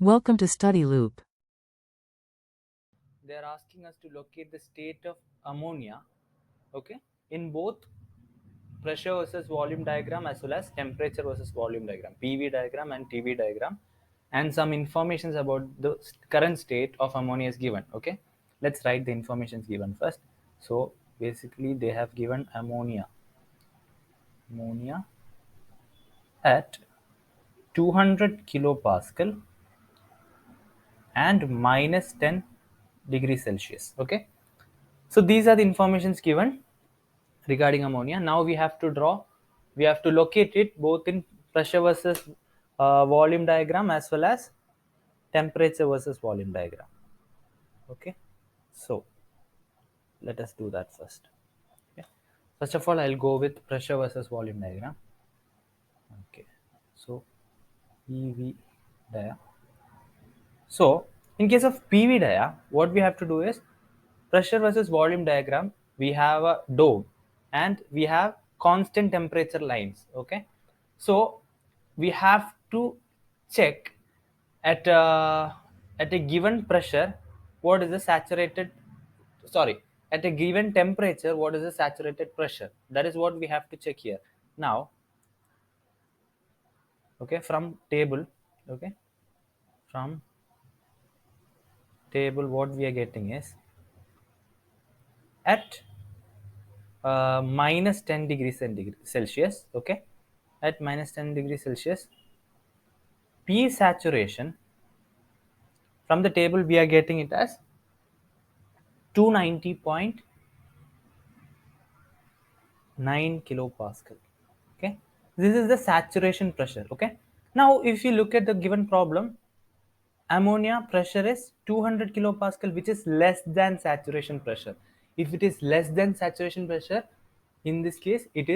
Welcome to Study Loop. They are asking us to locate the state of ammonia, okay, in both pressure versus volume diagram as well as temperature versus volume diagram, PV diagram and TV diagram, and some informations about the current state of ammonia is given. Okay, let's write the informations given first. So basically, they have given ammonia at 200 kilopascal and minus 10 degrees Celsius. Okay, so these are the informations given regarding ammonia. Now we have to locate it both in pressure versus volume diagram as well as temperature versus volume diagram. Okay, so let us do that first. Okay. First of all, I'll go with pressure versus volume diagram. Okay, so PV dia. So in case of PV dia, what we have to do is pressure versus volume diagram. We have a dome and we have constant temperature lines. Okay, so we have to check at at a given pressure what is the saturated, sorry, at a given temperature what is the saturated pressure. That is what we have to check here. Now, okay, from table, okay, from table what we are getting is at minus 10 degrees Celsius, okay, at minus 10 degrees Celsius, P saturation from the table we are getting it as 290.9 kilopascal. Okay, this is the saturation pressure. Okay, now if you look at the given problem, ammonia pressure is 200 kilopascal, which is less than saturation pressure. If it is less than saturation pressure, in this case it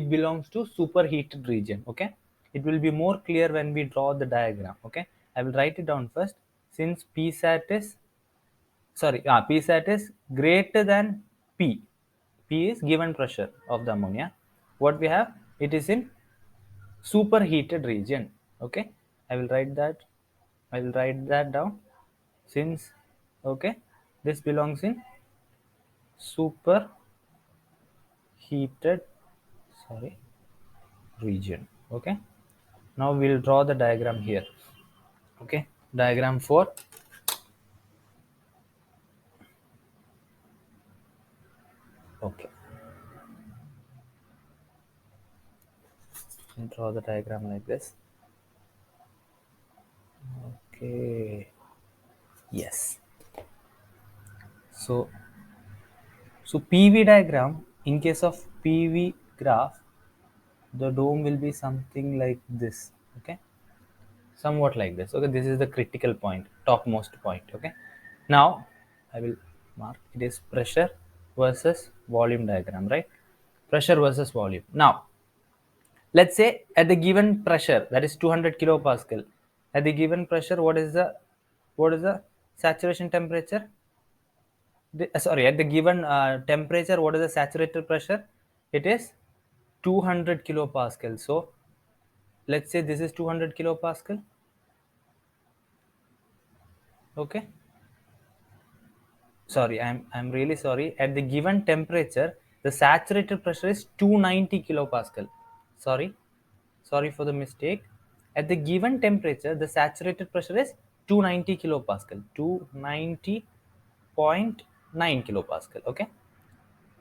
belongs to superheated region. Okay, it will be more clear when we draw the diagram. Okay, I will write it down first. Since psat is greater than p is given pressure of the ammonia, what we have, it is in superheated region. Okay, I will write that, I will write that down. Since, okay, this belongs in superheated, sorry, region. Okay, now we'll draw the diagram here. Okay, diagram 4. Okay, I'll draw the diagram like this. Okay, yes. So PV diagram, in case of PV graph, the dome will be something like this. Okay, somewhat like this. Okay, this is the critical point, topmost point. Okay, now I will mark it is pressure versus volume diagram, right? Pressure versus volume. Now let's say at the given pressure, that is 200 kilopascal, at the given pressure what is the saturation temperature? Sorry, at the given temperature what is the saturated pressure? It is 200 kilopascal. So let's say this is 200 kilopascal. Okay, sorry, I'm really sorry. At the given temperature the saturated pressure is 290 kilopascal. Sorry sorry for the mistake. At the given temperature the saturated pressure is 290 kilopascal, 290.9 kilopascal. Okay,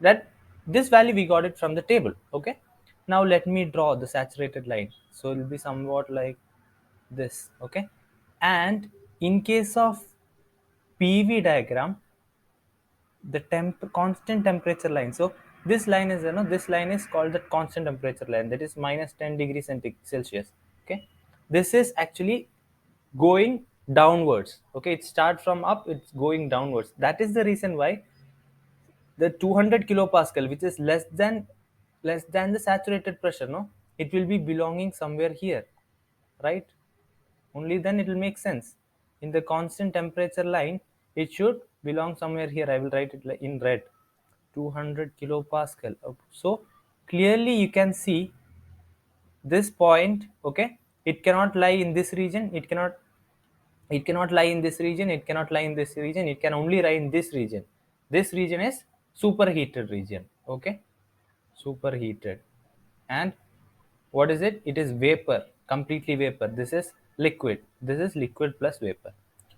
that this value we got it from the table. Okay, now let me draw the saturated line. So it will be somewhat like this. Okay, and in case of PV diagram, the constant temperature line. So this line is, this line is called the constant temperature line, that is minus 10 degrees Celsius. Okay, this is actually going downwards. Okay, it starts from up, it's going downwards. That is the reason why the 200 kilopascal, which is less than the saturated pressure, no, it will be belonging somewhere here, right? Only then it will make sense. In the constant temperature line it should belong somewhere here. I will write it in red, 200 kilopascal. So clearly you can see this point. Okay, it cannot lie in this region, it cannot It cannot lie in this region, it cannot lie in this region, it can only lie in this region. This region is superheated region. Okay, superheated. And what is it? It is vapor, completely vapor. This is liquid, this is liquid plus vapor.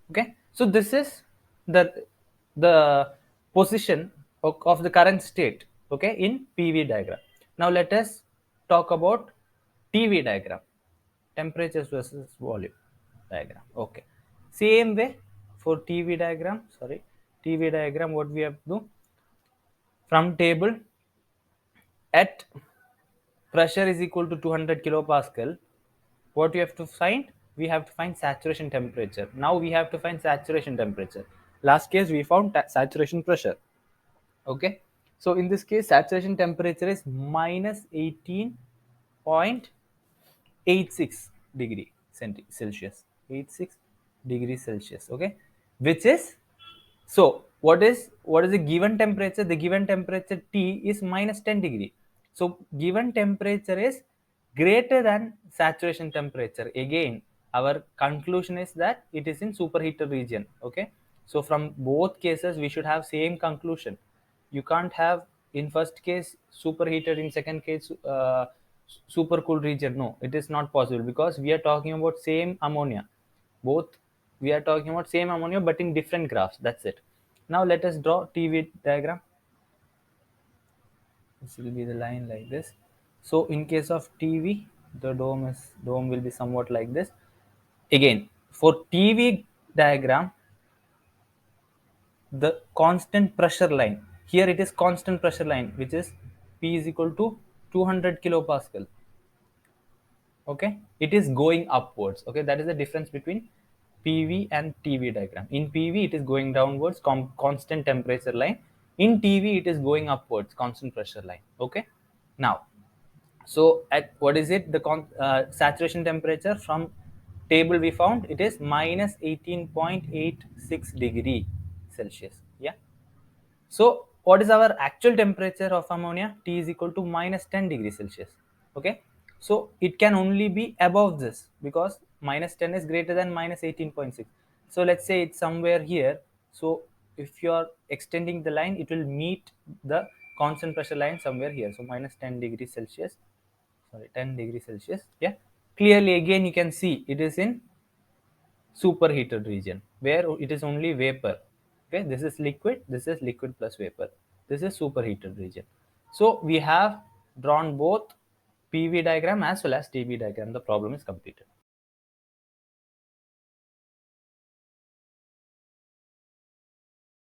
Okay, so this is the position of the current state, okay, in PV diagram. Now let us talk about TV diagram, temperatures versus volume diagram. Okay, same way for TV diagram, sorry, TV diagram, what we have to do, from table, at pressure is equal to 200 kilopascal, what we have to find, we have to find saturation temperature. Now we have to find saturation temperature. Last case we found saturation pressure. Okay, so in this case saturation temperature is minus 18.86 degree Celsius, 86 degrees Celsius. Okay, which is, so what is the given temperature? The given temperature T is minus 10 degree. So given temperature is greater than saturation temperature. Again, our conclusion is that it is in superheated region. Okay, so from both cases we should have same conclusion. You can't have in first case superheated, in second case super cool region. No, it is not possible, because we are talking about same ammonia. Both, we are talking about same ammonia but in different graphs. That's it. Now let us draw TV diagram. This will be the line like this. So in case of TV, the dome will be somewhat like this. Again, for TV diagram, the constant pressure line, here it is constant pressure line, which is P is equal to 200 kilopascal. Okay, it is going upwards. Okay, that is the difference between PV and TV diagram. In PV it is going downwards, constant temperature line. In TV it is going upwards, constant pressure line. Okay, now, so at what is it, the saturation temperature from table we found, it is minus 18.86 degree Celsius. Yeah, so what is our actual temperature of ammonia? T is equal to minus 10 degrees Celsius. Okay. So it can only be above this, because minus 10 is greater than minus 18.6. So let's say it's somewhere here. So if you are extending the line, it will meet the constant pressure line somewhere here. So minus 10 degrees Celsius. Sorry, 10 degrees Celsius. Yeah. Clearly again you can see it is in superheated region where it is only vapor. Okay, this is liquid, this is liquid plus vapor, this is superheated region. So we have drawn both PV diagram as well as TV diagram. The problem is completed.